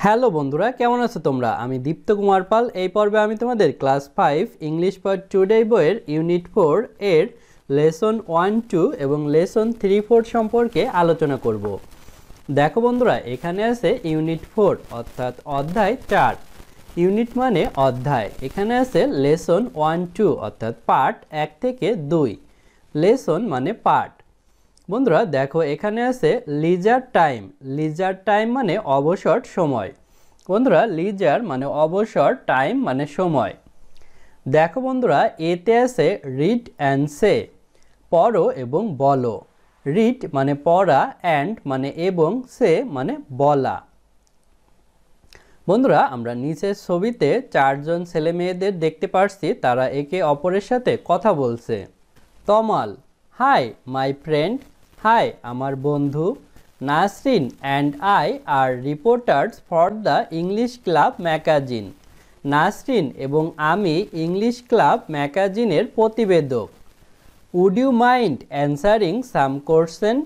Hello বন্ধুরা, কেমন আছো তোমরা? আমি দীপ্ত কুমার পাল। এই পর্বে আমি তোমাদের ক্লাস 5 ইংলিশ পার্ট টুডে বইয়ের ইউনিট 4 এর লেসন 1-2 এবং লেসন 3-4 সম্পর্কে আলোচনা করব। দেখো বন্ধুরা, এখানে আছে ইউনিট 4 অর্থাৎ অধ্যায় 4। ইউনিট মানে অধ্যায়। এখানে আছে লেসন 1-2 অর্থাৎ পার্ট 1 থেকে 2। লেসন মানে পার্ট। বন্ধুরা দেখো, এখানে আছে লিজার টাইম। লিজার টাইম মানে অবসর সময়। বন্ধুরা, লিজার মানে অবসর, টাইম মানে সময়। দেখো বন্ধুরা, এতে আছে রিড অ্যান্ড সে, পড়ো এবং বলো। রিড মানে পড়া, অ্যান্ড মানে এবং, সে মানে বলা। বন্ধুরা, আমরা নিচের ছবিতে 4 জন ছেলে মেয়েদের দেখতে পাচ্ছি, তারা একে অপরের সাথে কথা বলছে। Tamal, hi my friend. Hi আমার বন্ধু। Nasrin and I are reporters for the English club magazine. Nasrin এবং আমি ইংলিশ ক্লাব ম্যাগাজিনের প্রতিবেদক। Would you mind answering some question?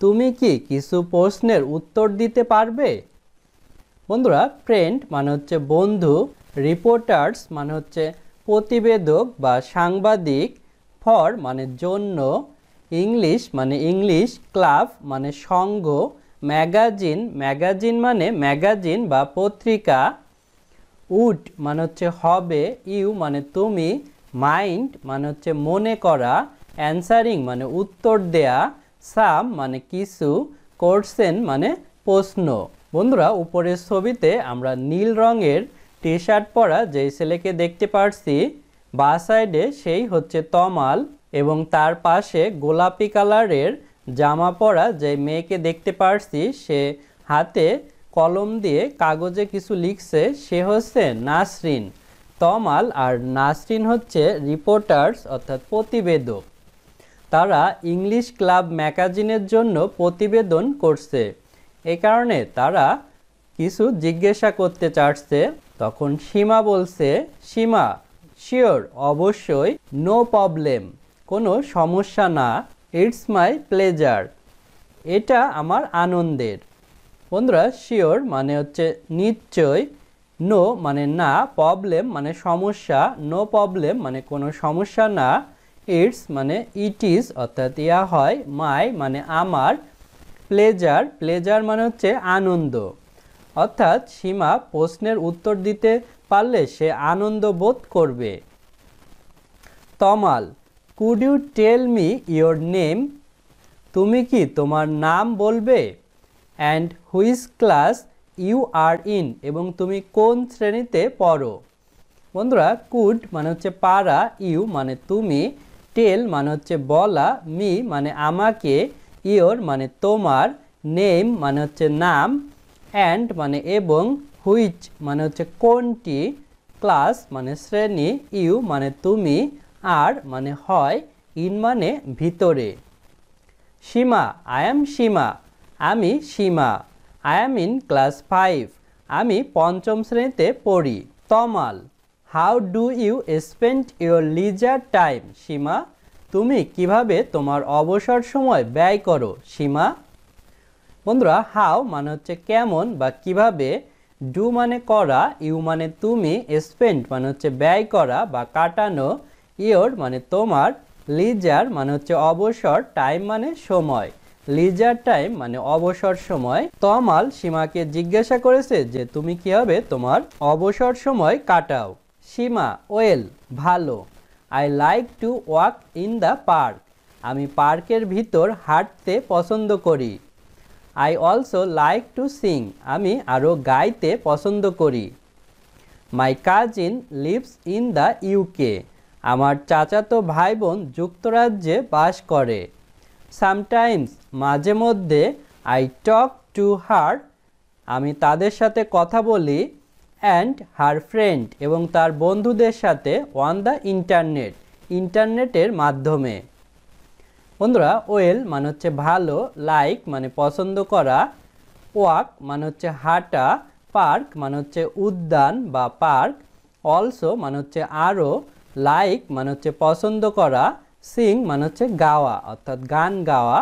তুমি কি কিছু প্রশ্নের উত্তর দিতে পারবে? বন্ধুরা, ফ্রেন্ড মানে হচ্ছে বন্ধু, রিপোর্টার্স মানে হচ্ছে প্রতিবেদক বা সাংবাদিক, ফর মানে জন্য, ইংলিশ মানে ইংলিশ, ক্লাব মানে সংঘ, ম্যাগাজিন ম্যাগাজিন মানে ম্যাগাজিন বা পত্রিকা, উড মানে হচ্ছে হবে, ইউ মানে তুমি, মাইন্ড মানে হচ্ছে মনে করা, অ্যান্সারিং মানে উত্তর দেয়া, সাম মানে কিছু, কোয়েশ্চেন মানে প্রশ্ন। বন্ধুরা, উপরের ছবিতে আমরা নীল রঙের টি শার্ট পরা যেই ছেলেকে দেখতে পাচ্ছি, বা সাইডে সেই হচ্ছে তমাল, এবং তার পাশে গোলাপি কালারের জামা পরা যে মেয়েকে দেখতে পাচ্ছি, সে হাতে কলম দিয়ে কাগজে কিছু লিখছে, সে হচ্ছে নাসরিন। তমাল আর নাসরিন হচ্ছে রিপোর্টার্স অর্থাৎ প্রতিবেদক। তারা ইংলিশ ক্লাব ম্যাগাজিনের জন্য প্রতিবেদন করছে। এই কারণে তারা কিছু জিজ্ঞাসা করতে চাচ্ছে। তখন সীমা বলছে, সীমা, শিওর অবশ্যই, নো প্রবলেম কোনো সমস্যা না, ইটস মাই প্লেজার এটা আমার আনন্দের। বন্ধুরা, শিওর মানে হচ্ছে নিশ্চয়, নো মানে না, প্রবলেম মানে সমস্যা, নো প্রবলেম মানে কোনো সমস্যা না, ইটস মানে ইট ইজ অর্থাৎ ইয়া হয়, মাই মানে আমার, প্লেজার প্লেজার মানে হচ্ছে আনন্দ। অর্থাৎ সীমা প্রশ্নের উত্তর দিতে পারলে সে আনন্দ বোধ করবে। Tamal, could you tell me your name? তুমি কি তোমার নাম বলবে? And which class you are in, এবং তুমি কোন শ্রেণীতে পড়ো? বন্ধুরা, কুড মানে হচ্ছে পারা, ইউ মানে তুমি, টেল মানে হচ্ছে বলা, মি মানে আমাকে, ইয়োর মানে তোমার, নেম মানে হচ্ছে নাম, অ্যান্ড মানে এবং, হুইচ মানে হচ্ছে কোনটি, ক্লাস মানে শ্রেণী, ইউ মানে তুমি, আর মানে হয়, ইন মানে ভিতরে। সীমা, আই এম সীমা আমি Seema. I am in class 5 আমি 5ম শ্রেণীতে পড়ি। Tamal, how do you spend your leisure time? Seema, তুমি কিভাবে তোমার অবসর সময় ব্যয় করো? সীমা। বন্ধুরা, হাউ মানে হচ্ছে কেমন বা কিভাবে, ডু মানে করা, ইউ মানে তুমি, স্পেন্ড মানে হচ্ছে ব্যয় করা বা কাটানো, ইয়োর মানে তোমার, লিজার মানে হচ্ছে অবসর, টাইম মানে সময়। লিজার টাইম মানে অবসর সময়। তমাল সীমাকে জিজ্ঞাসা করেছে যে তুমি কিভাবে তোমার অবসর সময় কাটাও। সীমা, ওয়েল ভালো। I like to walk in the park আমি পার্কের ভিতর হাঁটতে পছন্দ করি। I also like to Singh আমি আরও গাইতে পছন্দ করি। My cousin lives in the UK আমার চাচাতো ভাই বোন যুক্তরাজ্যে বাস করে। সামটাইমস মাঝে মধ্যে, আই টক টু হার আমি তাদের সাথে কথা বলি, অ্যান্ড হার ফ্রেন্ড এবং তার বন্ধুদের সাথে, অন দ্য ইন্টারনেট ইন্টারনেটের মাধ্যমে। বন্ধুরা, ওয়েল মানে হচ্ছে ভালো, লাইক মানে পছন্দ করা, ওয়াক মানে হচ্ছে হাঁটা, পার্ক মানে হচ্ছে উদ্যান বা পার্ক, অলসো মানে হচ্ছে আরও, লাইক মানে হচ্ছে পছন্দ করা, সিং মানে হচ্ছে গাওয়া অর্থাৎ গান গাওয়া,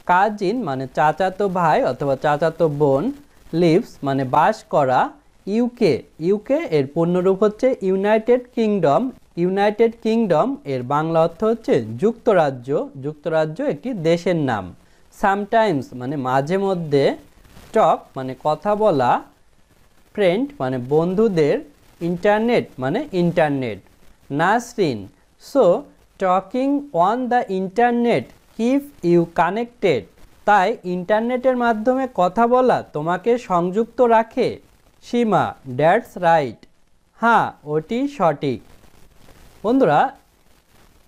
কাজিন মানে চাচাতো ভাই অথবা চাচাতো বোন, লিভস মানে বাস করা। ইউকে, ইউকে এর পূর্ণরূপ হচ্ছে ইউনাইটেড কিংডম। ইউনাইটেড কিংডম এর বাংলা অর্থ হচ্ছে যুক্তরাজ্য। যুক্তরাজ্য একটি দেশের নাম। সামটাইমস মানে মাঝে মধ্যে। টক মানে কথা বলা। ফ্রেন্ড মানে বন্ধুদের। ইন্টারনেট মানে internet. Nasrin, so talking on the internet keep you connected. তাই ইন্টারনেটের মাধ্যমে কথা বলা তোমাকে সংযুক্ত রাখে। Seema, that's right. হ্যাঁ, ওটি সঠিক। বন্ধুরা,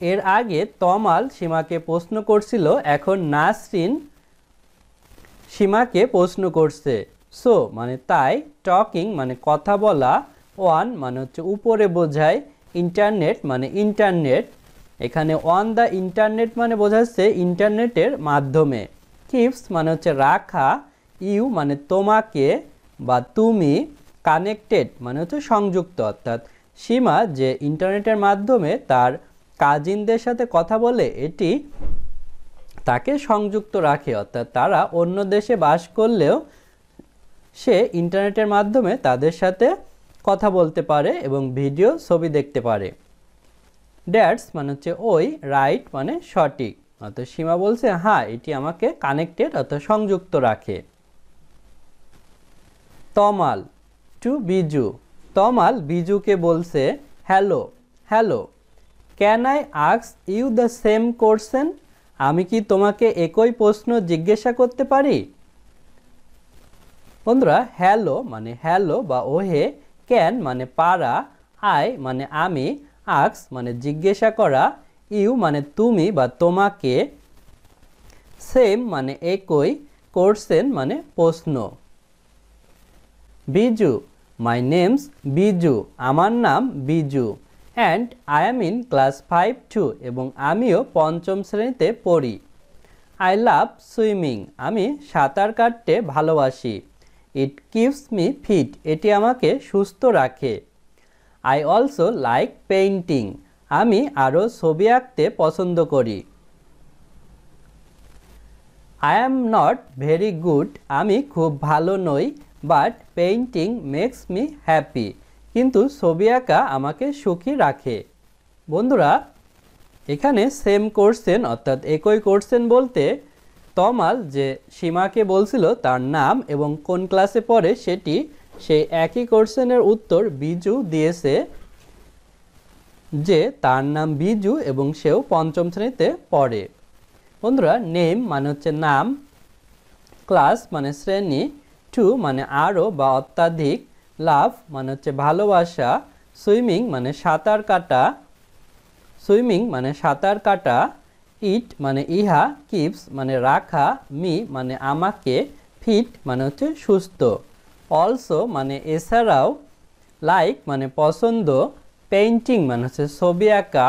এর আগে তমাল সীমাকে প্রশ্ন করছিল, এখন নাসরিন সীমাকে প্রশ্ন করছে। সো মানে তাই, টকিং মানে কথা বলা, ওয়ান মানে হচ্ছে উপরে বোঝায়, ইন্টারনেট মানে ইন্টারনেট। এখানে অন দ্য ইন্টারনেট মানে বোঝাচ্ছে ইন্টারনেটের মাধ্যমে। কিপস মানে হচ্ছে রাখা। ইউ মানে তোমাকে বা তুমি। কানেক্টেড মানে হচ্ছে সংযুক্ত, অর্থাৎ সীমা যে ইন্টারনেটের মাধ্যমে তার কাজিনদের সাথে কথা বলে এটি তাকে সংযুক্ত রাখে, অর্থাৎ তারা অন্য দেশে বাস করলেও সে ইন্টারনেটের মাধ্যমে তাদের সাথে কথা বলতে পারে এবং ভিডিও ছবি দেখতে পারে। দ্যাটস মানে হচ্ছে ওই, রাইট মানে সঠিক, অর্থাৎ সীমা বলছে হ্যাঁ এটি আমাকে কানেক্টেড অর্থাৎ সংযুক্ত রাখে। তমাল টু বিজু, তমাল বিজুকে বলছে hello hello. Can I ask you the same question, আমি কি তোমাকে একই প্রশ্ন জিজ্ঞাসা করতে পারি? বন্ধুরা, হ্যালো মানে হ্যালো বা ওহে, ক্যান মানে পারা, আই মানে আমি, আস্ক মানে জিজ্ঞাসা করা, ইউ মানে তুমি বা তোমাকে, সেম মানে একই, কোয়েশ্চেন মানে প্রশ্ন। বিজু, মাই নেমস বিজু, আমার নাম Biju. And I am in class 5 too, এবং আমিও পঞ্চম শ্রেণীতে পড়ি। আই লাভ সুইমিং, আমি সাঁতার কাটতে ভালোবাসি। ইট কিপস মি ফিট, এটি আমাকে সুস্থ রাখে। আই অলসো লাইক পেইন্টিং, আমি আরও ছবি আঁকতে পছন্দ করি। I am not very good, আমি খুব ভালো নই, but painting makes me happy, কিন্তু ছবি আঁকা আমাকে সুখী রাখে। বন্ধুরা, এখানে সেম কোয়েশ্চেন অর্থাৎ একই কোয়েশ্চেন বলতে তমাল যে সীমাকে বলছিল তার নাম এবং কোন ক্লাসে পড়ে সেটি, সেই একই কোয়েশ্চেনের উত্তর বিজু দিয়েছে যে তার নাম বিজু এবং সেও পঞ্চম শ্রেণীতে পড়ে। বন্ধুরা, নেম মানে হচ্ছে নাম, ক্লাস মানে শ্রেণী, টু মানে আরও বা অত্যাধিক, লাভ মানে হচ্ছে ভালোবাসা, সুইমিং মানে সাঁতার কাটা, সুইমিং মানে সাঁতার কাটা, ইট মানে ইহা, কিপস মানে রাখা, মি মানে আমাকে, ফিট মানে হচ্ছে সুস্থ, অলসো মানে এছাড়াও, লাইক মানে পছন্দ, পেইন্টিং মানে হচ্ছে ছবি আঁকা,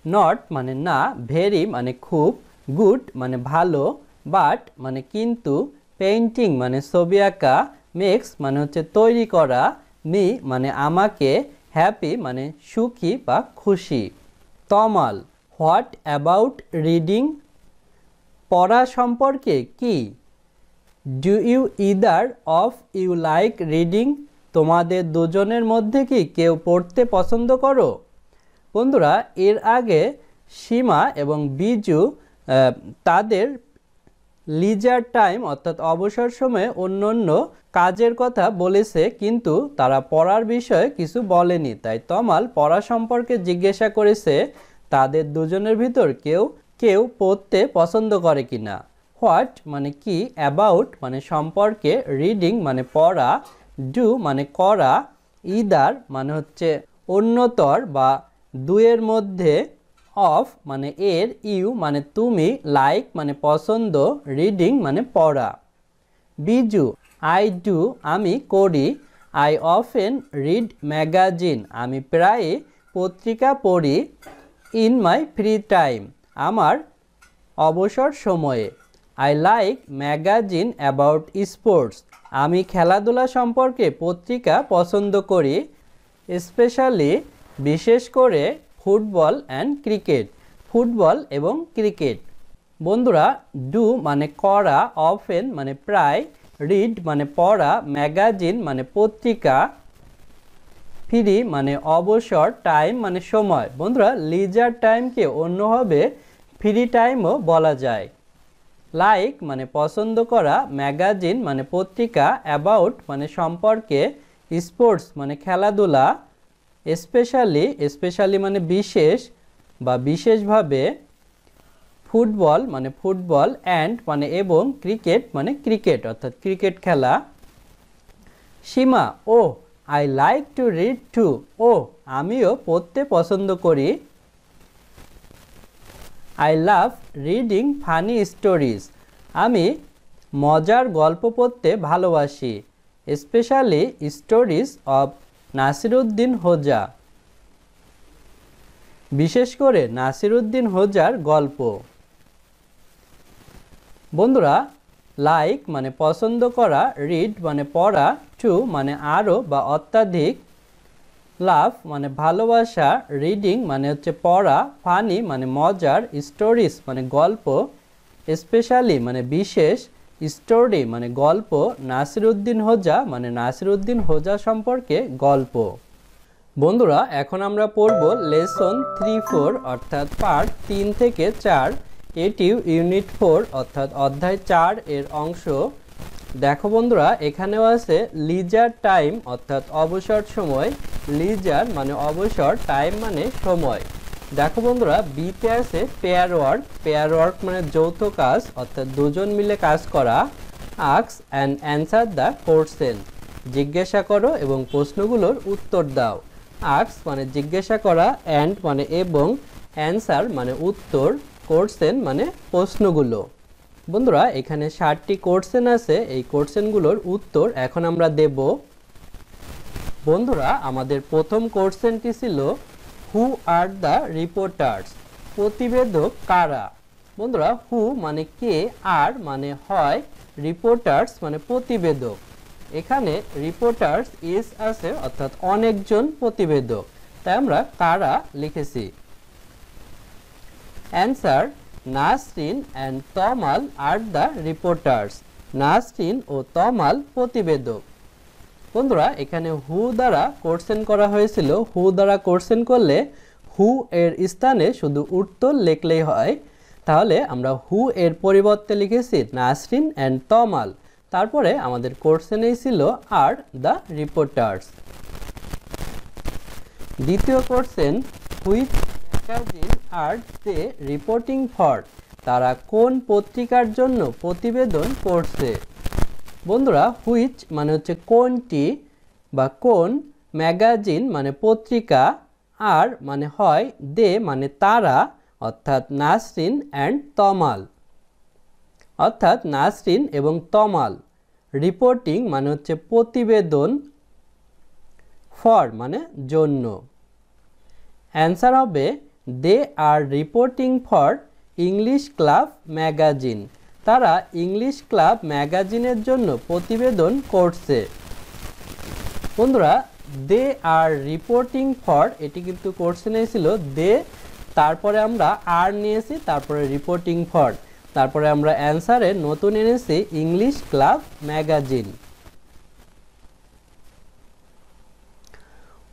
নট মানে না, ভেরি মানে খুব, গুড মানে ভালো, বাট মানে কিন্তু, পেইন্টিং মানে ছবি আঁকা, মেক্স মানে হচ্ছে তৈরি করা, মি মানে আমাকে, হ্যাপি মানে সুখী বা খুশি। তমাল, হোয়াট অ্যাবাউট রিডিং, পড়া সম্পর্কে কি? Do you either of you like reading, তোমাদের দুজনের মধ্যে কি কেউ পড়তে পছন্দ করো? বন্ধুরা, এর আগে সীমা এবং বিজু তাদের লিজার টাইম অর্থাৎ অবসর সময়ে অন্য অন্য কাজের কথা বলেছে, কিন্তু তারা পড়ার বিষয়ে কিছু বলেনি। তাই তমাল পড়া সম্পর্কে জিজ্ঞাসা করেছে তাদের দুজনের ভিতর কেউ কেউ পড়তে পছন্দ করে কিনা। হোয়াট মানে কি, অ্যাবাউট মানে সম্পর্কে, রিডিং মানে পড়া, ডু মানে করা, ইদার মানে হচ্ছে অন্যতর বা দুয়ের মধ্যে, অফ মানে এর, ইউ মানে তুমি, লাইক মানে পছন্দ, রিডিং মানে পড়া। বিজু, আই ডু আমি করি, আই অফেন রিড ম্যাগাজিন আমি প্রায় পত্রিকা পড়ি, ইন মাই ফ্রি টাইম আমার অবসর সময়ে, I like magazine about sports আমি খেলাধুলা সম্পর্কে পত্রিকা পছন্দ করি, স্পেশালি বিশেষ করে ফুটবল অ্যান্ড ক্রিকেট ফুটবল এবং ক্রিকেট। বন্ধুরা, ডু মানে করা, অফেন মানে প্রায়, রিড মানে পড়া, ম্যাগাজিন মানে পত্রিকা, ফ্রি মানে অবসর, টাইম মানে সময়। বন্ধুরা লিজার টাইমকে অন্যভাবে ফ্রি টাইমও বলা যায়। লাইক মানে পছন্দ করা, ম্যাগাজিন মানে পত্রিকা, অ্যাবাউট মানে সম্পর্কে, স্পোর্টস মানে খেলাধুলা, স্পেশালি মানে বিশেষ বা বিশেষভাবে, ফুটবল মানে ফুটবল, অ্যান্ড মানে এবং, ক্রিকেট মানে ক্রিকেট অর্থাৎ ক্রিকেট খেলা। সীমা ও I like to read too, ও আমিও পড়তে পছন্দ করি। I love reading funny stories, আমি মজার গল্প পড়তে ভালোবাসি। স্পেশালি স্টোরিজ অব নাসিরুদ্দিন হোজা, বিশেষ করে নাসিরুদ্দিন হোজার গল্প। বন্ধুরা লাইক মানে পছন্দ করা, রিড মানে পড়া, টু মানে আরও বা অত্যাধিক, লাভ মানে ভালোবাসা, রিডিং মানে হচ্ছে পড়া, ফানি মানে মজার, স্টোরিজ মানে গল্প, স্পেশালি মানে বিশেষ, স্টোরি মানে গল্প, নাসিরুদ্দিন হোজা মানে নাসিরুদ্দিন হোজা সম্পর্কে গল্প। বন্ধুরা এখন আমরা পড়ব লেসন 3-4 অর্থাৎ পার্ট 3 থেকে 4, এটি ইউনিট 4 অর্থাৎ অধ্যায় 4 এর অংশ। দেখো বন্ধুরা এখানেও আছে লিজার টাইম অর্থাৎ অবসর সময়, লিজার মানে অবসর, টাইম মানে সময়। দেখো বন্ধুরা বিতে আছে পেয়ার ওয়ার্ক মানে যৌথ কাজ অর্থাৎ দুজন মিলে কাজ করা। Ask and answer the question, জিজ্ঞাসা করো এবং প্রশ্নগুলোর উত্তর দাও। আস্ক মানে জিজ্ঞাসা করা, অ্যান্ড মানে এবং, অ্যান্সার মানে উত্তর, কোশ্চেন মানে প্রশ্নগুলো। বন্ধুরা এখানে 7টি কোশ্চেন আছে, এই কোশ্চেনগুলোর উত্তর এখন আমরা দেব। বন্ধুরা আমাদের প্রথম কোশ্চেনটি ছিল হু আর দ্য রিপোর্টার্স, প্রতিবেদক কারা। বন্ধুরা হু মানে কে, আর মানে হয়, রিপোর্টার্স মানে প্রতিবেদক। এখানে রিপোর্টার্স ইজ আছে অর্থাৎ অনেকজন প্রতিবেদক, তাই আমরা কারা লিখেছি। Answer Nasrin and Tamal are the reporters, Nasrin ও তমাল প্রতিবেদক। বন্ধুরা এখানে হু দ্বারা কোশ্চেন করা হয়েছিল, হু দ্বারা কোশ্চেন করলে হু এর স্থানে শুধু উত্তর লিখলেই হয়, তাহলে আমরা হু এর পরিবর্তে লিখেছি নাসরিন অ্যান্ড তমাল, তারপরে আমাদের কোশ্চেনেই ছিল আর দ্য রিপোর্টার্স। দ্বিতীয় question which magazine are they reporting for, তারা কোন পত্রিকার জন্য প্রতিবেদন করছে। বন্ধুরা হুইচ মানে হচ্ছে কোনটি বা কোন, ম্যাগাজিন মানে পত্রিকা, আর মানে হয়, দে মানে তারা অর্থাৎ নাসরিন অ্যান্ড তমাল, অর্থাৎ নাসরিন এবং তমাল। রিপোর্টিং মানে হচ্ছে প্রতিবেদন, ফর মানে জন্য। অ্যান্সার হবে they are reporting for English club magazine, তারা ইংলিশ ক্লাব ম্যাগাজিনের জন্য প্রতিবেদন করছে। বন্ধুরা দে আর রিপোর্টিং ফর এটি কিন্তু কোশ্চেনে ছিল দে, তারপরে আমরা আর নিয়েছি, তারপরে রিপোর্টিং ফর, তারপরে আমরা অ্যান্সারে নতুন এনেছি English club magazine.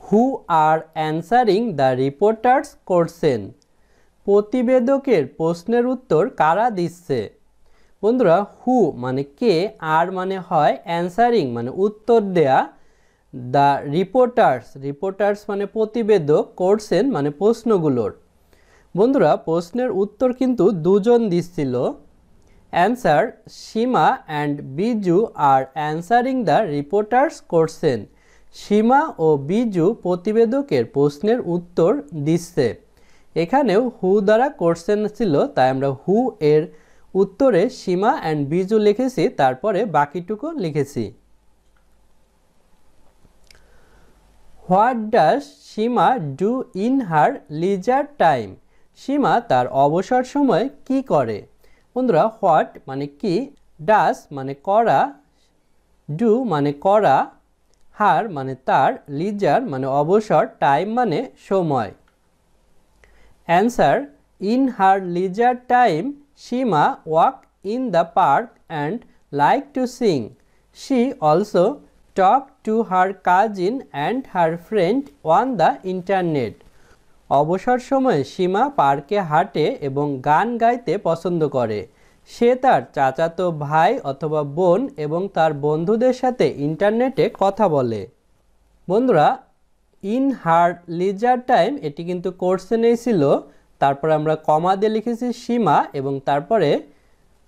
Who are answering the reporters question, প্রতিবেদকের প্রশ্নের উত্তর কারা দিচ্ছে। বন্ধুরা হু মানে কে, আর মানে হয়, অ্যান্সারিং মানে উত্তর দেয়া, দ্য রিপোর্টার্স মানে প্রতিবেদক, কোশ্চেন মানে প্রশ্নগুলোর। বন্ধুরা প্রশ্নের উত্তর কিন্তু দুজন দিচ্ছিল। Answer Seema and Biju are answering the reporters question, Seema ও বিজু প্রতিবেদকের প্রশ্নের উত্তর দিচ্ছে। এখানেও হু দ্বারা কোশ্চেন ছিল, তাই আমরা হু এর উত্তরে সীমা অ্যান্ড বিজু লিখেছি, তারপরে বাকিটুকু লিখেছি। What does Seema do in her leisure time, Seema তার অবসর সময় কি করে। বন্ধুরা হোয়াট মানে কি, ডাজ মানে করা, ডু মানে করা, হার মানে তার, লিজার মানে অবসর, টাইম মানে সময়। Answer in her leisure time Seema walk in the park and like to sing, She also talked to her cousin and her friend on the internet. অবসর সময়ে সীমা পার্কে হাঁটে এবং গান গাইতে পছন্দ করে। সে তার চাচাতো ভাই অথবা বোন এবং তার বন্ধুদের সাথে ইন্টারনেটে কথা বলে। বন্ধুরা, ইন হার লিজার টাইম এটি কিন্তু কোশ্চেনেই ছিল। তারপরে আমরা কমা দিয়ে লিখেছি সীমা এবং তারপরে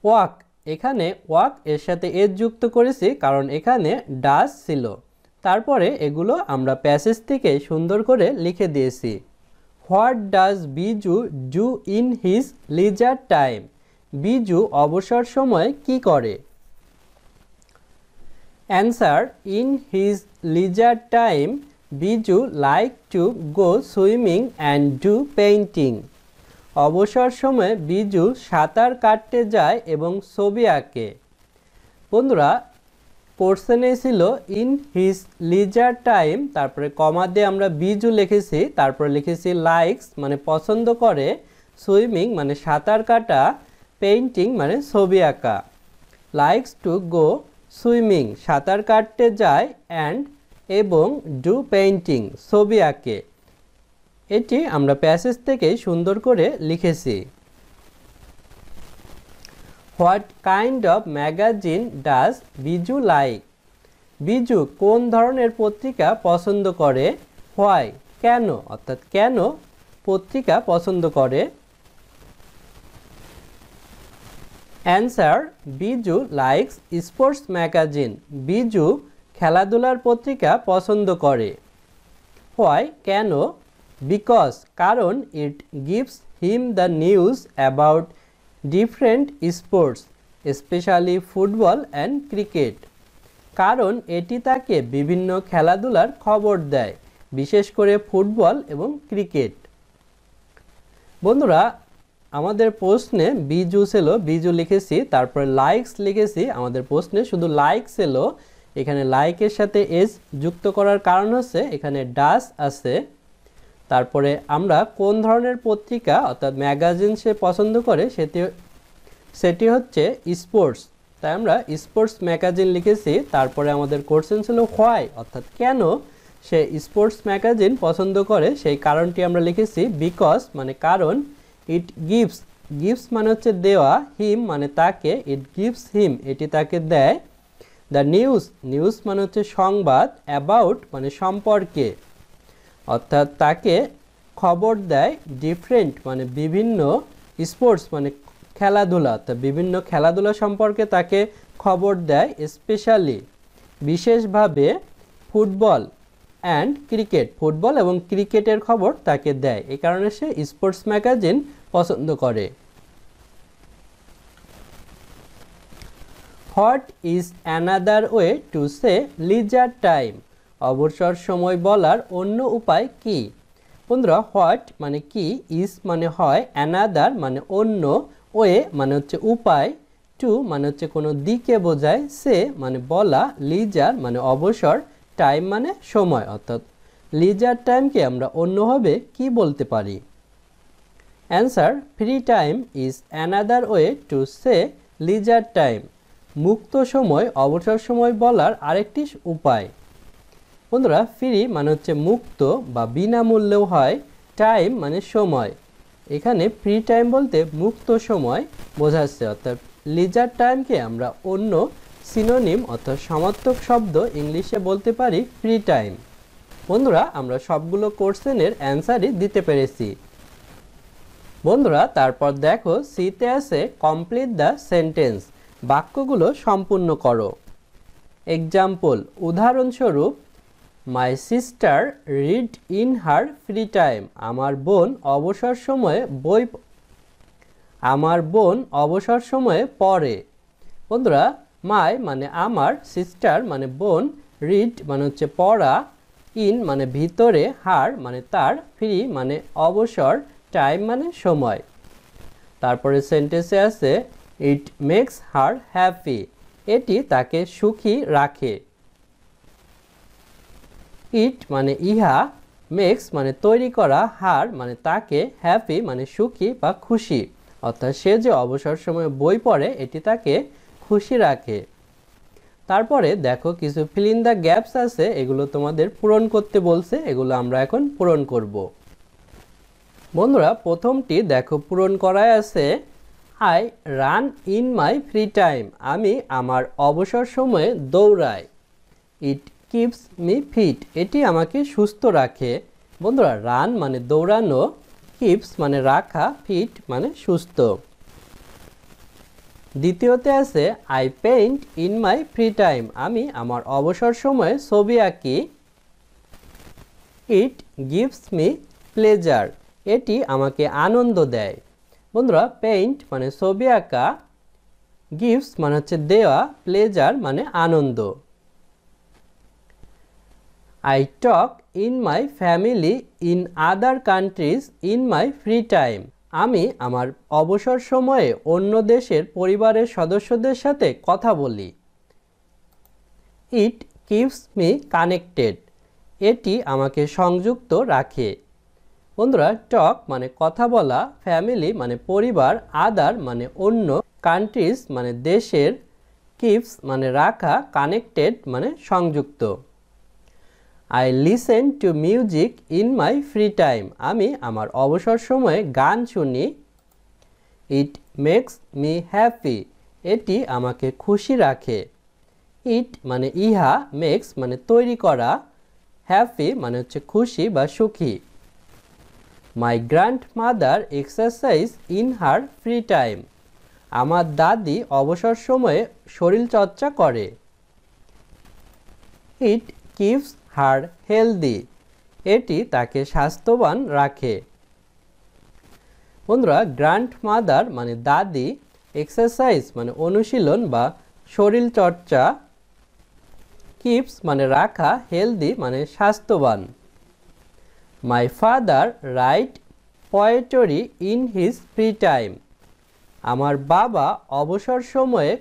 ওয়াক, এখানে ওয়াক এর সাথে এজ যুক্ত করেছি কারণ এখানে ডাস ছিল। তারপরে এগুলো আমরা প্যাসেজ থেকে সুন্দর করে লিখে দিয়েছি। What does Biju do in his লিজার time? Biju অবসর সময়ে কি করে? Answer, in his লিজার time Biju like to go swimming and do painting. অবসর সময়ে বিজু সাঁতার কাটতে যায় এবং ছবি আঁকে। বন্ধুরা, কোশ্চেনে ছিল ইন হিজ লিজার টাইম, তারপরে কমা দিয়ে আমরা বিজু লিখেছি, তারপরে লিখেছি লাইকস মানে পছন্দ করে, সুইমিং মানে সাঁতার কাটা, পেইন্টিং মানে ছবি আঁকা। লাইকস টু গো সুইমিং সাঁতার কাটতে যায় অ্যান্ড এবং ডু পেইন্টিং ছবি আঁকে। এটি আমরা প্যাসেজ থেকে সুন্দর করে লিখেছি। What kind of magazine does Biju like? Biju কোন ধরনের পত্রিকা পছন্দ করে? হোয়াই কেন, অর্থাৎ কেন পত্রিকা পছন্দ করে? Answer, Biju likes sports magazine. Biju খেলাধুলার পত্রিকা পছন্দ করে। হোয়াই কেন? বিকজ কারণ, it gives him the news about different sports specially football and cricket. কারণ এটি তাকে বিভিন্ন খেলাধুলার খবর দেয়, বিশেষ করে ফুটবল এবং ক্রিকেট। বন্ধুরা, আমাদের প্রশ্নে বিজু ছিল, বিজু লিখেছি, তারপরে লাইকস লিখেছি। আমাদের প্রশ্নে শুধু লাইক ছিল, এখানে লাইকের সাথে এস যুক্ত করার কারণ হচ্ছে এখানে ডাস আছে। তারপরে আমরা কোন ধরনের পত্রিকা অর্থাৎ ম্যাগাজিন সে পছন্দ করে সেটি হচ্ছে স্পোর্টস, তাই আমরা স্পোর্টস ম্যাগাজিন লিখেছি। তারপরে আমাদের কোশ্চেন ছিল হোয়াই, অর্থাৎ কেন সে স্পোর্টস ম্যাগাজিন পছন্দ করে, সেই কারণটি আমরা লিখেছি বিকজ মানে কারণ, ইট গিভস, গিভস মানে হচ্ছে দেওয়া, হিম মানে তাকে, ইট গিভস হিম এটি তাকে দেয়, দ্য নিউজ, নিউজ মানে হচ্ছে সংবাদ, অ্যাবাউট মানে সম্পর্কে, অর্থাৎ তাকে খবর দেয়, ডিফারেন্ট মানে বিভিন্ন, স্পোর্টস মানে খেলাধুলা, অর্থাৎ বিভিন্ন খেলাধুলা সম্পর্কে তাকে খবর দেয়, স্পেশালি বিশেষভাবে ফুটবল অ্যান্ড ক্রিকেট, ফুটবল এবং ক্রিকেটের খবর তাকে দেয়। এই কারণে সে স্পোর্টস ম্যাগাজিন পছন্দ করে। What is another way to say লিজার time? অবসর সময় বলার অন্য উপায় কি? বন্ধুরা, হোয়াট মানে কি, ইজ মানে হয়, অ্যানাদার মানে অন্য, ওয়ে মানে হচ্ছে উপায়, টু মানে হচ্ছে কোনো দিকে বোঝায়, সে মানে বলা, লিজার মানে অবসর, টাইম মানে সময়, অর্থাৎ লিজার টাইমকে আমরা অন্যভাবে কি বলতে পারি? Answer, free time is another way to say লিজার time. মুক্ত সময়, অবসর সময় বলার আরেকটি উপায়। বন্ধুরা, ফ্রি মানে হচ্ছে মুক্ত বা বিনামূল্যেও হয়, টাইম মানে সময়, এখানে ফ্রি টাইম বলতে মুক্ত সময় বোঝাচ্ছে, অর্থাৎ লিজার টাইমকে আমরা অন্য সিনোনিম অর্থাৎ সমার্থক শব্দ ইংলিশে বলতে পারি ফ্রি টাইম। বন্ধুরা, আমরা সবগুলো কোশ্চেনের অ্যান্সারই দিতে পেরেছি। বন্ধুরা, তারপর দেখো সিতে আছে কমপ্লিট দ্য সেন্টেন্স, বাক্যগুলো সম্পূর্ণ করো। এক্সাম্পল, উদাহরণস্বরূপ, my sister read in her free time, আমার বোন অবসর সময়ে পড়ে। বন্ধুরা, মাই মানে আমার, সিস্টার মানে বোন, রিড মানে হচ্ছে পড়া, ইন মানে ভিতরে, হার মানে তার, ফ্রি মানে অবসর, টাইম মানে সময়। তারপরে সেন্টেন্সে আছে ইট মেক্স হার হ্যাপি, এটি তাকে সুখী রাখে। ইট মানে ইহা, মেক্স মানে তৈরি করা, হার মানে তাকে, হ্যাপি মানে সুখী বা খুশি, অর্থাৎ সে যে অবসর সময়ে বই পড়ে এটি তাকে খুশি রাখে। তারপরে দেখো কিছু ফিল ইন দ্য গ্যাপস আছে, এগুলো তোমাদের পূরণ করতে বলছে, এগুলো আমরা এখন পূরণ করব। বন্ধুরা প্রথমটি দেখো পূরণ করায় আছে I run in my free time, আমি আমার অবসর সময়ে দৌড়াই। ইট কিপস মি ফিট, এটি আমাকে সুস্থ রাখে। বন্ধুরা রান মানে দৌড়ানো, কিপস মানে রাখা, ফিট মানে সুস্থ। দ্বিতীয়তে আছে I paint in my free time, আমি আমার অবসর সময়ে ছবি আঁকি। ইট গিভস মি প্লেজার, এটি আমাকে আনন্দ দেয়। বন্ধুরা পেইন্ট মানে ছবি আঁকা, গিভস মানে হচ্ছে দেওয়া, প্লেজার মানে আনন্দ। I talk in my family in other countries in my free time, আমি আমার অবসর সময়ে অন্য দেশের পরিবারের সদস্যদের সাথে কথা বলি। ইট কিপস মি কানেক্টেড, এটি আমাকে সংযুক্ত রাখে। বন্ধুরা টক মানে কথা বলা, ফ্যামিলি মানে পরিবার, আদার মানে অন্য, কান্ট্রিজ মানে দেশের, কিপস মানে রাখা, কানেক্টেড মানে সংযুক্ত। I listen to music in my free time, আমি আমার অবসর সময়ে গান শুনি। ইট মেক্স মি হ্যাপি, এটি আমাকে খুশি রাখে। ইট মানে ইহা, মেক্স মানে তৈরি করা, হ্যাপি মানে হচ্ছে খুশি বা সুখী। My grandmother exercise in her free time, আমার দাদি অবসর সময়ে শরীরচর্চা করে। ইট কিপস হার হেলদি, এটি তাকে স্বাস্থ্যবান রাখে। বন্ধুরা গ্র্যান্ডমাদার মানে দাদি, এক্সারসাইজ মানে অনুশীলন বা শরীরচর্চা, কিপস মানে রাখা, হেলদি মানে স্বাস্থ্যবান। My father write poetry in his free time, আমার বাবা অবসর সময়ে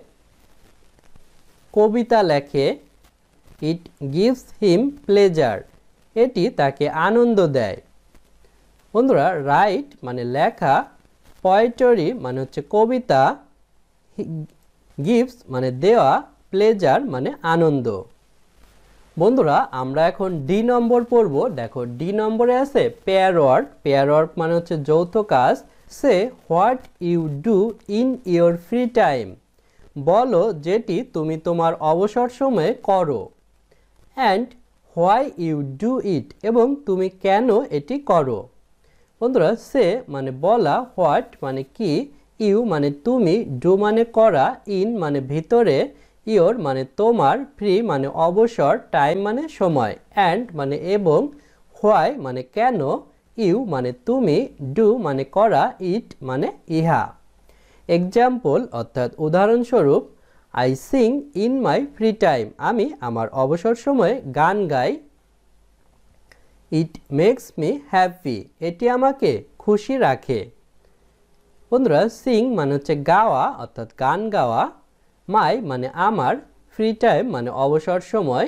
কবিতা লেখে। ইট গিভস হিম প্লেজার, এটি তাকে আনন্দ দেয়। বন্ধুরা রাইট মানে লেখা, পোয়েটরি মানে হচ্ছে কবিতা, গিভস মানে দেওয়া, প্লেজার মানে আনন্দ। বন্ধুরা আমরা এখন ডি নম্বর পড়ব। দেখো ডি নম্বরে আছে পেয়ার ওয়ার্ক। পেয়ার ওয়ার্ক মানে হচ্ছে যৌথ কাজ। Say what you do in your free time, বলো যেটি তুমি তোমার অবসর সময়ে করো। And why you do it, এবং তুমি কেন এটি করো। বন্ধুরা সে মানে বলা, হোয়াট মানে কি, ইউ মানে তুমি, ডু মানে করা, ইন মানে ভিতরে, ইয়োর মানে তোমার, ফ্রি মানে অবসর, টাইম মানে সময়, অ্যান্ড মানে এবং, হোয়াই মানে কেন, ইউ মানে তুমি, ডু মানে করা, ইট মানে ইহা। এক্সাম্পল অর্থাৎ উদাহরণস্বরূপ, I sing in my free time, আমি আমার অবসর সময়ে গান গাই। ইট মেক্স মি হ্যাপি, এটি আমাকে খুশি রাখে। বন্ধুরা সিং মানে হচ্ছে গাওয়া অর্থাৎ গান গাওয়া, মাই মানে আমার, ফ্রি টাইম মানে অবসর সময়,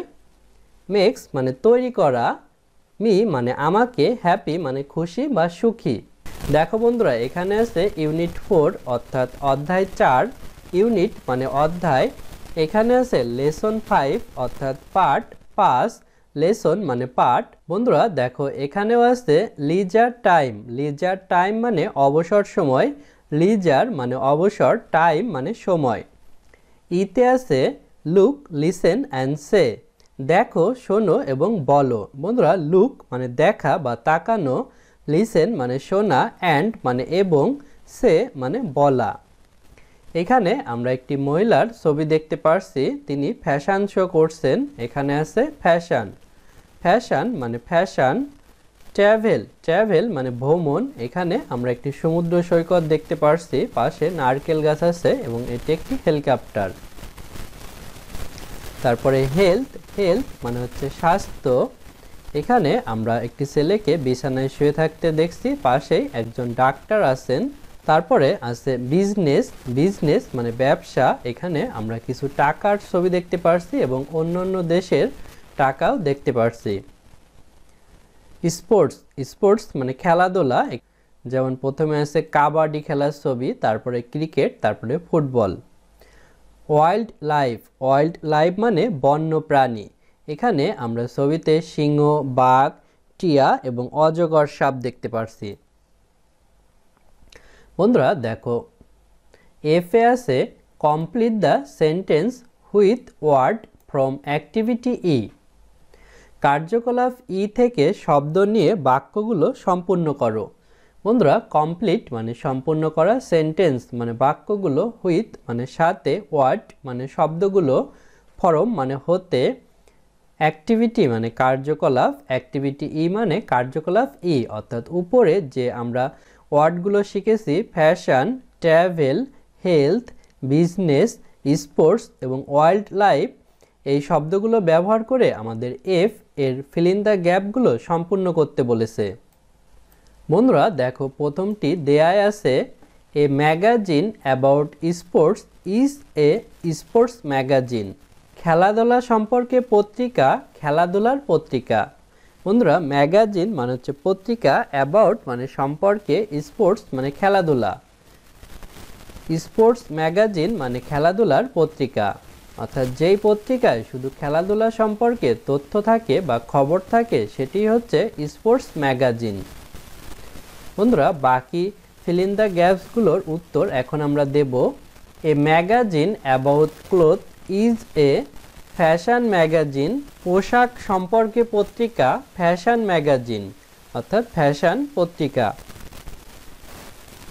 মেক্স মানে তৈরি করা, মি মানে আমাকে, হ্যাপি মানে খুশি বা সুখী। দেখো বন্ধুরা এখানে আছে ইউনিট 4 অর্থাৎ অধ্যায় 4, ইউনিট মানে অধ্যায়। এখানে আছে লেসন 5 অর্থাৎ পার্ট 5, লেসন মানে পাঠ। বন্ধুরা দেখো এখানেও আছে লিজার টাইম। লিজার টাইম মানে অবসর সময়, লিজার মানে অবসর, টাইম মানে সময়। ইতে আছে লুক, লিসেন অ্যান্ড সে, দেখো, শোনো এবং বলো। বন্ধুরা লুক মানে দেখা বা তাকানো, লিসেন মানে শোনা, অ্যান্ড মানে এবং, সে মানে বলা। এখানে আমরা একটি মহিলার ছবি দেখতে পারছি, তিনি ফ্যাশন শো করছেন। এখানে আছে ফ্যাশন, ফ্যাশন মানে ফ্যাশন। ট্রাভেল, ট্রাভেল মানে ভ্রমণ। এখানে আমরা একটি সমুদ্র সৈকত দেখতে পারছি, পাশে নারকেল গাছ আছে এবং এটি একটি হেলিকপ্টার। তারপরে হেলথ, হেলথ মানে হচ্ছে স্বাস্থ্য। এখানে আমরা একটি ছেলেকে বিছানায় শুয়ে থাকতে দেখছি, পাশেই একজন ডাক্তার আছেন। তারপরে আছে বিজনেস, বিজনেস মানে ব্যবসা। এখানে আমরা কিছু টাকার ছবি দেখতে পারছি এবং অন্যান্য দেশের টাকাও দেখতে পারছি। স্পোর্টস, স্পোর্টস মানে খেলাধুলা, যেমন প্রথমে আছে কাবাডি খেলার ছবি, তারপরে ক্রিকেট, তারপরে football. Wild life, wild life মানে বন্য প্রাণী। এখানে আমরা ছবিতে সিংহ, বাঘ, টিয়া এবং অজগর সাপ দেখতে পারছি। বন্ধুরা দেখো, এফে আছে complete the sentence with word from activity E. কার্যকলাপ ই থেকে শব্দ নিয়ে বাক্যগুলো সম্পূর্ণ করো। বন্ধুরা কমপ্লিট মানে সম্পূর্ণ করা, সেন্টেন্স মানে বাক্যগুলো, উইথ মানে সাথে, ওয়ার্ড মানে শব্দগুলো, ফরম মানে হতে, অ্যাক্টিভিটি মানে কার্যকলাপ, অ্যাক্টিভিটি ই মানে কার্যকলাপ ই। অর্থাৎ উপরে যে আমরা ওয়ার্ডগুলো শিখেছি fashion, travel, health, business, sports এবং ওয়াইল্ড লাইফ, এই শব্দগুলো ব্যবহার করে আমাদের এফ এর ফিল ইন দ্য গ্যাপগুলো সম্পূর্ণ করতে বলেছে। বন্ধুরা দেখো, প্রথমটি দেয়ায় আছে এ magazine about sports is a sports magazine. খেলাধুলা সম্পর্কে পত্রিকা খেলাধুলার পত্রিকা। বন্ধুরা ম্যাগাজিন মানে হচ্ছে পত্রিকা, অ্যাবাউট মানে সম্পর্কে, স্পোর্টস মানে খেলাধুলা, স্পোর্টস ম্যাগাজিন মানে খেলাধুলার পত্রিকা। অর্থাৎ যেই পত্রিকায় শুধু খেলাধুলা সম্পর্কে তথ্য থাকে বা খবর থাকে সেটি হচ্ছে স্পোর্টস ম্যাগাজিন। বন্ধুরা বাকি ফিল ইন দ্য গ্যাপসগুলোর উত্তর এখন আমরা দেব। A magazine about cloth is a fashion magazine. পোশাক সম্পর্কে পত্রিকা ফ্যাশন ম্যাগাজিন, অর্থাৎ ফ্যাশন পত্রিকা।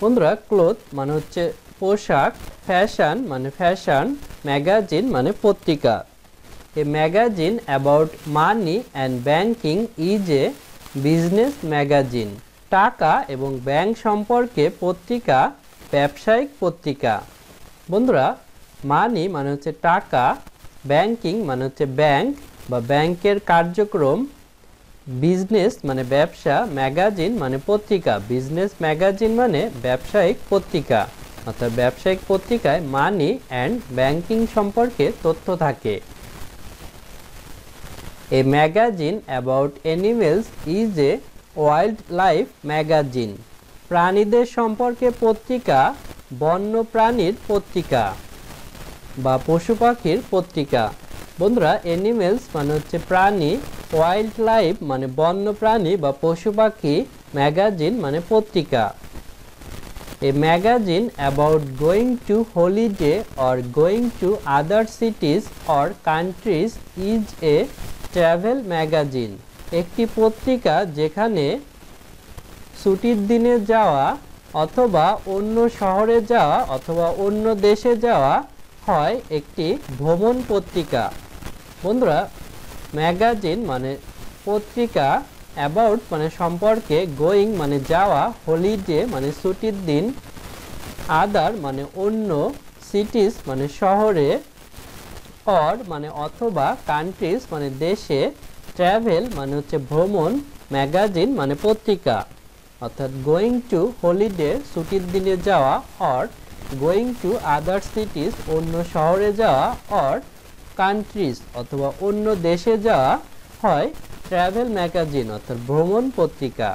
বন্ধুরা ক্লোথ মানে হচ্ছে পোশাক, ফ্যাশন মানে ফ্যাশন, ম্যাগাজিন মানে পত্রিকা। A magazine about money and banking is a business magazine. টাকা এবং ব্যাংক সম্পর্কে পত্রিকা ব্যবসায়িক পত্রিকা। বন্ধুরা মানি মানে হচ্ছে টাকা, ব্যাংকিং মানে হচ্ছে ব্যাংক বা ব্যাংকের কার্যক্রম, বিজনেস মানে ব্যবসা, ম্যাগাজিন মানে পত্রিকা, বিজনেস ম্যাগাজিন মানে ব্যবসায়িক পত্রিকা। অর্থাৎ ব্যবসায়িক পত্রিকায় মানি অ্যান্ড ব্যাংকিং সম্পর্কে তথ্য থাকে। এ magazine about animals is a wild life magazine. প্রাণীদের সম্পর্কে পত্রিকা বন্য প্রাণীর পত্রিকা বা পশু পাখির পত্রিকা। বন্ধুরা অ্যানিমেলস মানে হচ্ছে প্রাণী, ওয়াইল্ড লাইফ মানে বন্য প্রাণী বা পশু পাখি, ম্যাগাজিন মানে পত্রিকা। A magazine about going to holiday or going to other সিটিজ or countries is a travel magazine. একটি পত্রিকা যেখানে ছুটির দিনে যাওয়া অথবা অন্য শহরে যাওয়া অথবা অন্য দেশে যাওয়া হয় একটি ভ্রমণ পত্রিকা। বন্ধুরা ম্যাগাজিন মানে পত্রিকা, অ্যাবাউট মানে সম্পর্কে, গোয়িং মানে যাওয়া, হলিডে মানে ছুটির দিন, আদার মানে অন্য, সিটিজ মানে শহরে, অর মানে অথবা, কান্ট্রিজ মানে দেশে, ট্রাভেল মানে হচ্ছে ভ্রমণ, ম্যাগাজিন মানে পত্রিকা। অর্থাৎ গোয়িং টু হলিডে ছুটির দিনে যাওয়া, অর গোয়িং টু আদার সিটিজ অন্য শহরে যাওয়া, অর কান্ট্রিজ অথবা অন্য দেশে যাওয়া হয় ট্রাভেল ম্যাগাজিন অর্থাৎ ভ্রমণ পত্রিকা।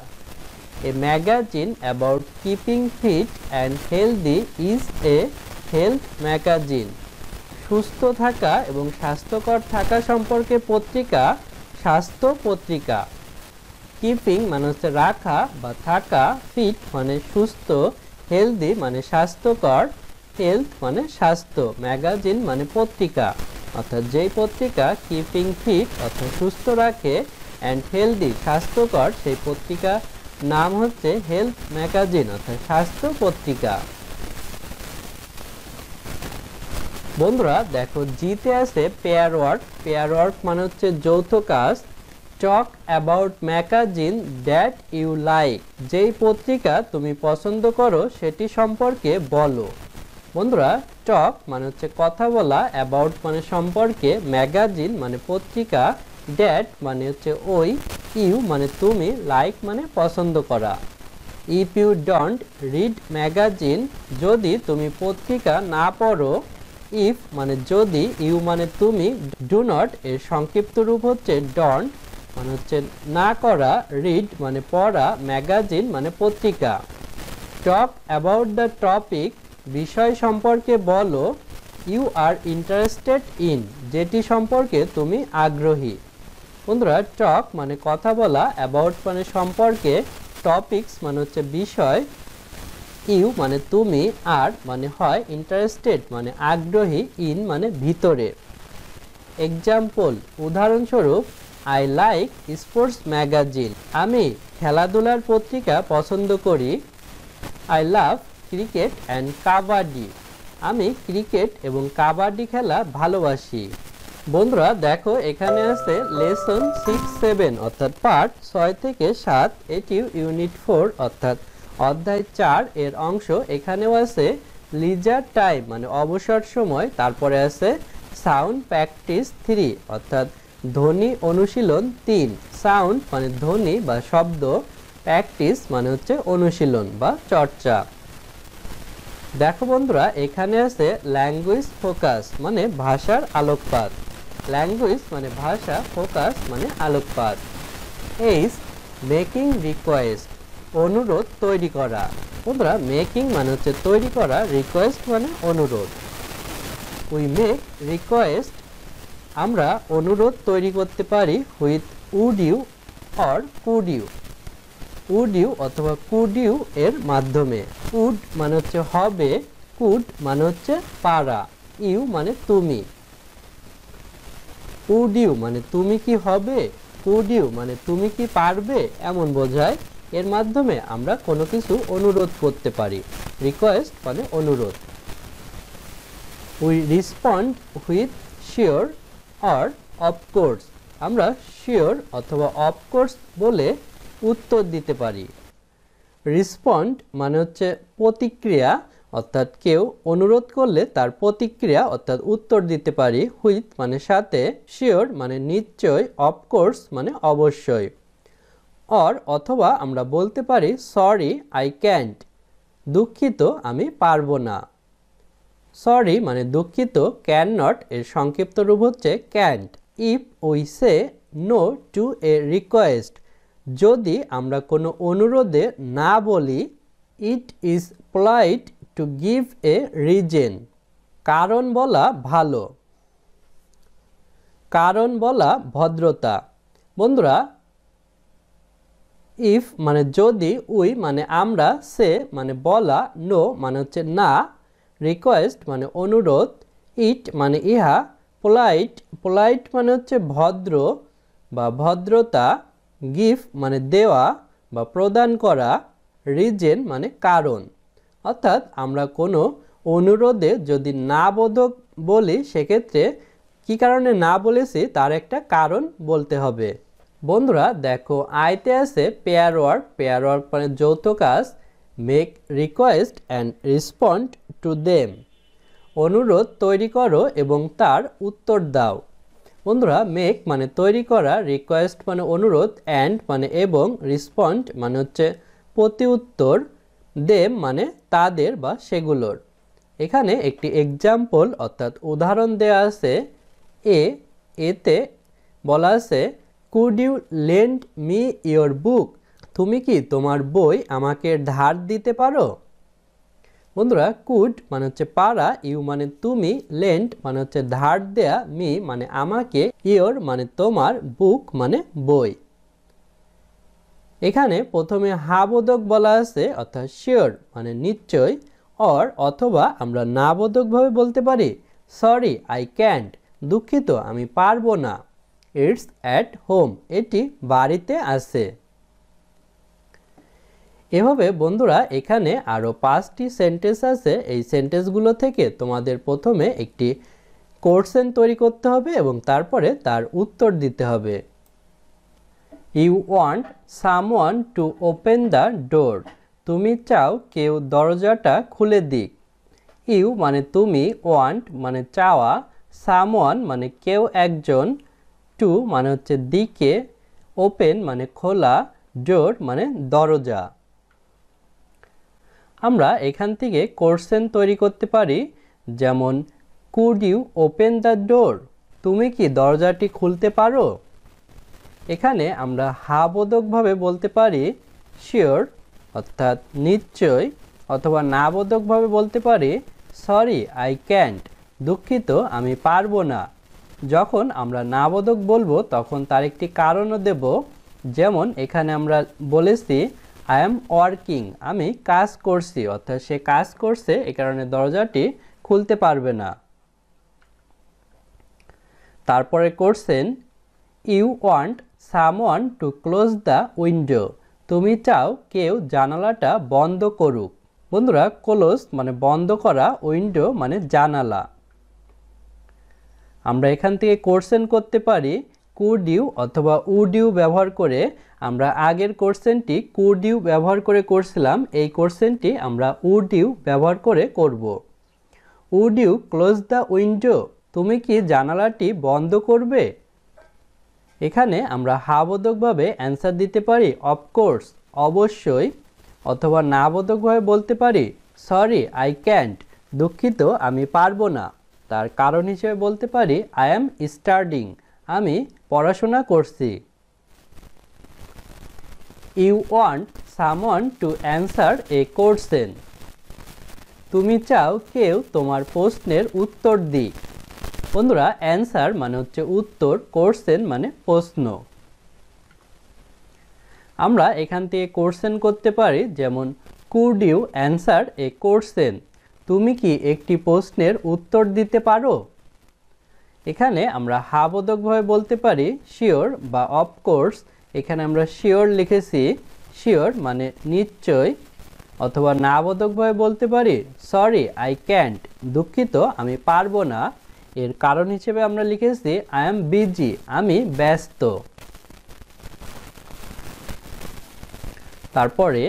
A magazine about keeping fit and healthy is a health magazine. সুস্থ থাকা এবং স্বাস্থ্যকর থাকা সম্পর্কে পত্রিকা স্বাস্থ্য পত্রিকা। কিপিং মানে হচ্ছে রাখা বা থাকা, ফিট মানে সুস্থ, হেলদি মানে স্বাস্থ্যকর, হেলথ মানে স্বাস্থ্য, ম্যাগাজিন মানে পত্রিকা। অর্থাৎ যেই পত্রিকা কিপিং ফিট অর্থাৎ সুস্থ রাখে অ্যান্ড হেলদি স্বাস্থ্যকর, সেই পত্রিকা নাম হচ্ছে হেলথ ম্যাগাজিন অর্থাৎ স্বাস্থ্য পত্রিকা। বন্ধুরা দেখো জিতে আছে পেয়ার ওয়ার্ক। পেয়ার ওয়ার্ক মানে হচ্ছে যৌথ কাজ। Talk about magazine that you like. যেই পত্রিকা তুমি পছন্দ করো সেটি সম্পর্কে বলো। বন্ধুরা টক মানে হচ্ছে কথা বলা, অ্যাবাউট মানে সম্পর্কে, ম্যাগাজিন মানে পত্রিকা, দ্যাট মানে হচ্ছে ওই, ইউ মানে তুমি, লাইক মানে পছন্দ করা। If you don't read magazine, যদি তুমি পত্রিকা না পড়ো, ইফ মানে যদি, ইউ মানে তুমি, ডু নট এর সংক্ষিপ্ত রূপ হচ্ছে ডন্ট মানে হচ্ছে না করা, রিড মানে পড়া, ম্যাগাজিন মানে পত্রিকা। টক অ্যাবাউট দ্য টপিক বিষয় সম্পর্কে বলো, ইউ আর ইন্টারেস্টেড ইন, যেটি সম্পর্কে তুমি আগ্রহী। বন্ধুরা টক মানে কথা বলা, অ্যাবাউট মানে সম্পর্কে, টপিকস মানে হচ্ছে বিষয়, ইউ মানে তুমি, আর মানে হয়, ইন্টারেস্টেড মানে আগ্রহী, ইন মানে ভিতরে। এক্সাম্পল উদাহরণস্বরূপ, আই লাইক স্পোর্টস ম্যাগাজিন, আমি খেলাধুলার পত্রিকা পছন্দ করি। I love cricket and kabaddi, আমি ক্রিকেট এবং কাবাডি খেলা ভালোবাসি। বন্ধুরা দেখো এখানে আছে লেসন 6-7 অর্থাৎ পার্ট 6 থেকে 7, এটি ইউনিট 4 অর্থাৎ অধ্যায় 4 এর অংশ। এখানেও আছে লিজার টাইম মানে অবসর সময়, তারপরে আছে সাউন্ড প্র্যাকটিস 3 অর্থাৎ ধ্বনি অনুশীলন 3। সাউন্ড মানে ধ্বনি বা শব্দ, প্র্যাকটিস মানে হচ্ছে অনুশীলন বা চর্চা। দেখো বন্ধুরা এখানে আছে ল্যাঙ্গুয়েজ ফোকাস মানে ভাষার আলোকপাত। ল্যাঙ্গুয়েজ মানে ভাষা, ফোকাস মানে আলোকপাত। এইস মেকিং রিকোয়েস্ট, অনুরোধ তৈরি করা। বন্ধুরা মেকিং মানে হচ্ছে তৈরি করা, রিকোয়েস্ট মানে অনুরোধ। উই মেক রিকোয়েস্ট, আমরা অনুরোধ তৈরি করতে পারি with would you or could you. Would you অথবা কুড ইউ এর মাধ্যমে। উড মানে হচ্ছে হবে, কুড মানে হচ্ছে পারা, ইউ মানে তুমি। উড ইউ মানে তুমি কি হবে, কুড ইউ মানে তুমি কি পারবে, এমন বোঝায়। এর মাধ্যমে আমরা কোনো কিছু অনুরোধ করতে পারি। রিকোয়েস্ট মানে অনুরোধ। We respond with sure or of course, আমরা শিওর অথবা অফকোর্স বলে উত্তর দিতে পারি। রেসপন্ড মানে হচ্ছে প্রতিক্রিয়া, অর্থাৎ কেউ অনুরোধ করলে তার প্রতিক্রিয়া অর্থাৎ উত্তর দিতে পারি। হুইথ মানে সাথে, শিওর মানে নিশ্চয়, অফকোর্স মানে অবশ্যই। অর অথবা আমরা বলতে পারি সরি আই ক্যান্ট, দুঃখিত আমি পারবো না। সরি মানে দুঃখিত, ক্যান নট এর সংক্ষিপ্ত রূপ হচ্ছে can't. If we say no to a request, যদি আমরা কোনো অনুরোধে না বলি, it is polite to give a reason, কারণ বলা ভালো। কারণ বলা ভদ্রতা। বন্ধুরা ইফ মানে যদি, উই মানে আমরা, সে মানে বলা, নো মানে হচ্ছে না, রিকোয়েস্ট মানে অনুরোধ, ইট মানে ইহা, পোলাইট পোলাইট মানে হচ্ছে ভদ্র বা ভদ্রতা, গিফট মানে দেওয়া বা প্রদান করা, রিজন মানে কারণ। অর্থাৎ আমরা কোনো অনুরোধে যদি না বোধক বলি, সেক্ষেত্রে কি কারণে না বলেছি তার একটা কারণ বলতে হবে। বন্ধুরা দেখো আইতে আছে পেয়ার ওয়ার্ক। পেয়ার ওয়ার্ক মানে যৌথ কাজ। Make request and respond to them, অনুরোধ তৈরি করো এবং তার উত্তর দাও। বন্ধুরা মেক মানে তৈরি করা, রিকোয়েস্ট মানে অনুরোধ, অ্যান্ড মানে এবং, রেসপন্ড মানে হচ্ছে প্রতি উত্তর, দেম মানে তাদের বা সেগুলোর। এখানে একটি এক্সাম্পল অর্থাৎ উদাহরণ দেওয়া আছে। এতে বলা আছে could you lend me your book, তুমি কি তোমার বই আমাকে ধার দিতে পারো। বন্ধুরা কুড মানে হচ্ছে পারা, ইউ মানে তুমি, লেন্ড মানে হচ্ছে ধার দেয়া, মি মানে আমাকে, ইয়োর মানে তোমার, বুক মানে বই। এখানে প্রথমে হা বোধক বলা আছে অর্থাৎ শিওর মানে নিশ্চয়, অর অথবা আমরা না বোধকভাবে বলতে পারি সরি আই ক্যান্ট, দুঃখিত আমি পারবো না। ইটস অ্যাট হোম, এটি বাড়িতে আছে। এভাবে বন্ধুরা এখানে আরও 5টি সেন্টেন্স আছে। এই সেন্টেন্সগুলো থেকে তোমাদের প্রথমে একটি কোশ্চেন তৈরি করতে হবে এবং তারপরে তার উত্তর দিতে হবে। You want someone to open the door, তুমি চাও কেউ দরজাটা খুলে দিক। ইউ মানে তুমি, ওয়ান্ট মানে চাওয়া, সামওয়ান মানে কেউ একজন, টু মানে হচ্ছে দিকে, ওপেন মানে খোলা, ডোর মানে দরজা। আমরা এখান থেকে কোশ্চেন তৈরি করতে পারি, যেমন could you open the door, তুমি কি দরজাটি খুলতে পারো। এখানে আমরা হা বোধকভাবে বলতে পারি শিওর অর্থাৎ নিশ্চয়, অথবা না বোধকভাবে বলতে পারি সরি আই ক্যান্ট, দুঃখিত আমি পারবো না। যখন আমরা নাবোধক বলবো তখন তার একটি কারণও দেব। যেমন এখানে আমরা বলেছি আই এম ওয়ার্কিং, আমি কাজ করছি, অর্থাৎ সে কাজ করছে এ কারণে দরজাটি খুলতে পারবে না। তারপরে করছেন you want someone to close the window, তুমি চাও কেউ জানালাটা বন্ধ করুক। বন্ধুরা ক্লোজ মানে বন্ধ করা, উইন্ডো মানে জানালা। আমরা এখান থেকে কোশ্চেন করতে পারি কুড ইউ অথবা উড ইউ ব্যবহার করে। আমরা আগের কোশ্চেনটি কুড ইউ ব্যবহার করে করছিলাম, এই কোশ্চেনটি আমরা উড ইউ ব্যবহার করে করব। Would you close the window, তুমি কি জানালাটি বন্ধ করবে? এখানে আমরা হাবোধকভাবে অ্যান্সার দিতে পারি অফকোর্স, অবশ্যই, অথবা নাবোধকভাবে বলতে পারি সরি আই ক্যান্ট, দুঃখিত আমি পারবো না। তার কারণ হিসেবে বলতে পারি আই অ্যাম স্টাডিং, আমি পড়াশোনা করছি। You want someone to answer a question, তুমি চাও কেউ তোমার প্রশ্নের উত্তর দিক। বন্ধুরা অ্যান্সার মানে হচ্ছে উত্তর, কোশ্চেন মানে প্রশ্ন। আমরা এখান থেকে কোশ্চেন করতে পারি, যেমন could you answer a question, তুমি কি একটি প্রশ্নের উত্তর দিতে পারো? এখানে আমরা হাবোধকভাবে বলতে পারি শিওর বা অফকোর্স। এখানে আমরা শিওর লিখেছি, শিওর মানে নিশ্চয়, অথবা নাবোধকভাবে বলতে পারি সরি আই ক্যান্ট, দুঃখিত আমি পারবো না। এর কারণ হিসেবে আমরা লিখেছি আই এম বিজি, আমি ব্যস্ত। তারপরে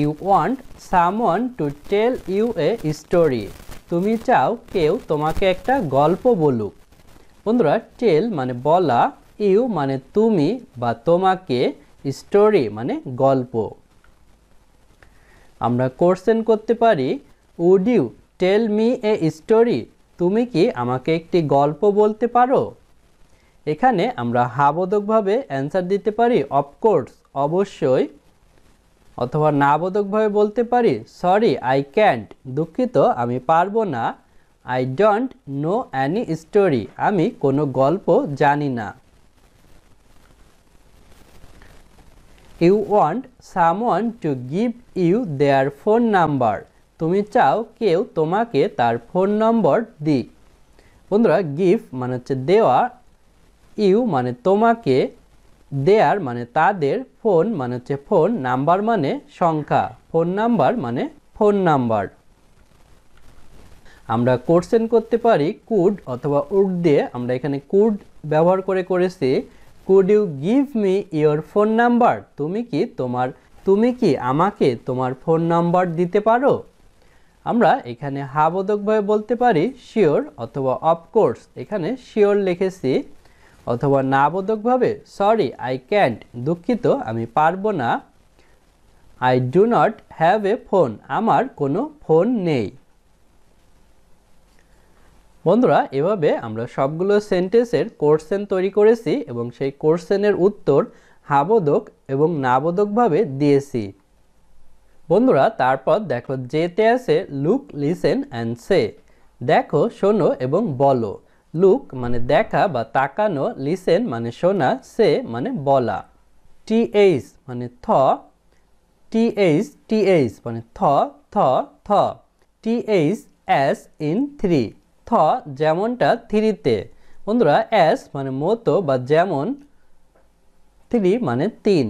you want someone to tell you a story, তুমি চাও কেউ তোমাকে একটা গল্প বলুক। বন্ধুরা টেল মানে বলা, ইউ মানে তুমি বা তোমাকে, স্টোরি মানে গল্প। আমরা কোশ্চেন করতে পারি would you tell me a story, তুমি কি আমাকে একটি গল্প বলতে পারো? এখানে আমরা হাবোধকভাবে অ্যান্সার দিতে পারি অফকোর্স, অবশ্যই, অথবা নাবোধকভাবে বলতে পারি সরি আই ক্যান্ট, দুঃখিত আমি পারবো না। I don't know any story, আমি কোনো গল্প জানি না। You want someone to give you their phone number, তুমি চাও কেউ তোমাকে তার ফোন নম্বর দিক। বন্ধুরা গিভ মানে হচ্ছে দেওয়া, ইউ মানে তোমাকে, দেয়ার মানে তাদের, ফোন মানে হচ্ছে ফোন, নাম্বার মানে সংখ্যা, ফোন নাম্বার মানে ফোন নাম্বার। আমরা কোশ্চেন করতে পারি কুড অথবা উড দিয়ে। আমরা এখানে কুড ব্যবহার করে করেছি could you give me your phone number, তুমি কি আমাকে তোমার ফোন নাম্বার দিতে পারো? আমরা এখানে হাবোধকভাবে বলতে পারি শিওর অথবা অফকোর্স, এখানে শিওর লিখেছি, অথবা নাবোধকভাবে সরি আই ক্যান্ট, দুঃখিত আমি পারবো না। I do not have a phone, আমার কোনো ফোন নেই। বন্ধুরা এভাবে আমরা সবগুলো সেন্টেন্সের কোশ্চেন তৈরি করেছি এবং সেই কোশ্চেনের উত্তর হাবোধক এবং নাবোধকভাবে দিয়েছি। বন্ধুরা তারপর দেখো যেতে আছে লুক লিসেন অ্যান্ড সে, দেখো শোনো এবং বলো। লুক মানে দেখা বা তাকানো, লিসেন মানে শোনা, সে মানে বলা। টিএইচ মানে থ, টিএইচ মানে থ থ থ, টিএইচ এস ইন থ্রি, থ যেমনটা থ্রিতে। বন্ধুরা এস মানে মতো বা যেমন, থ্রি মানে তিন।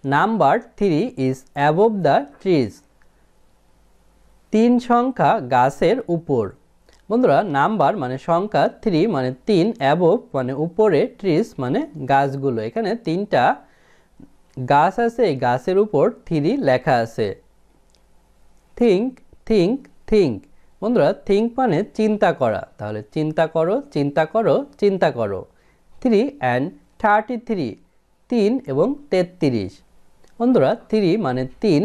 Number three is above the trees, তিন সংখ্যা গাছের উপর। বন্ধুরা নাম্বার মানে সংখ্যা, থ্রি মানে তিন, অ্যাবভ মানে উপরে, ট্রিজ মানে গাছগুলো। এখানে তিনটা গাছ আছে, এই গাছের উপর থ্রি লেখা আছে। থিঙ্ক থিঙ্ক থিঙ্ক, বন্ধুরা থিঙ্ক মানে চিন্তা করা, তাহলে চিন্তা করো চিন্তা করো চিন্তা করো। 3 and 33, 3 এবং 33। বন্ধুরা 3 মানে 3,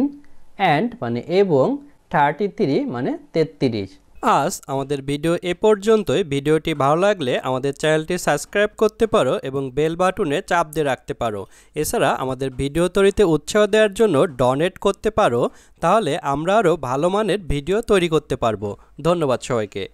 and মানে এবং, 33 মানে 33। আজ আমাদের ভিডিও এ পর্যন্তই। ভিডিওটি ভালো লাগলে আমাদের চ্যানেলটি সাবস্ক্রাইব করতে পারো এবং বেল বাটনে চাপ দিয়ে রাখতে পারো। এছাড়া আমাদের ভিডিও তৈরিতে উৎসাহ দেওয়ার জন্য ডোনেট করতে পারো, তাহলে আমরা আরও ভালো মানের ভিডিও তৈরি করতে পারবো। ধন্যবাদ সবাইকে।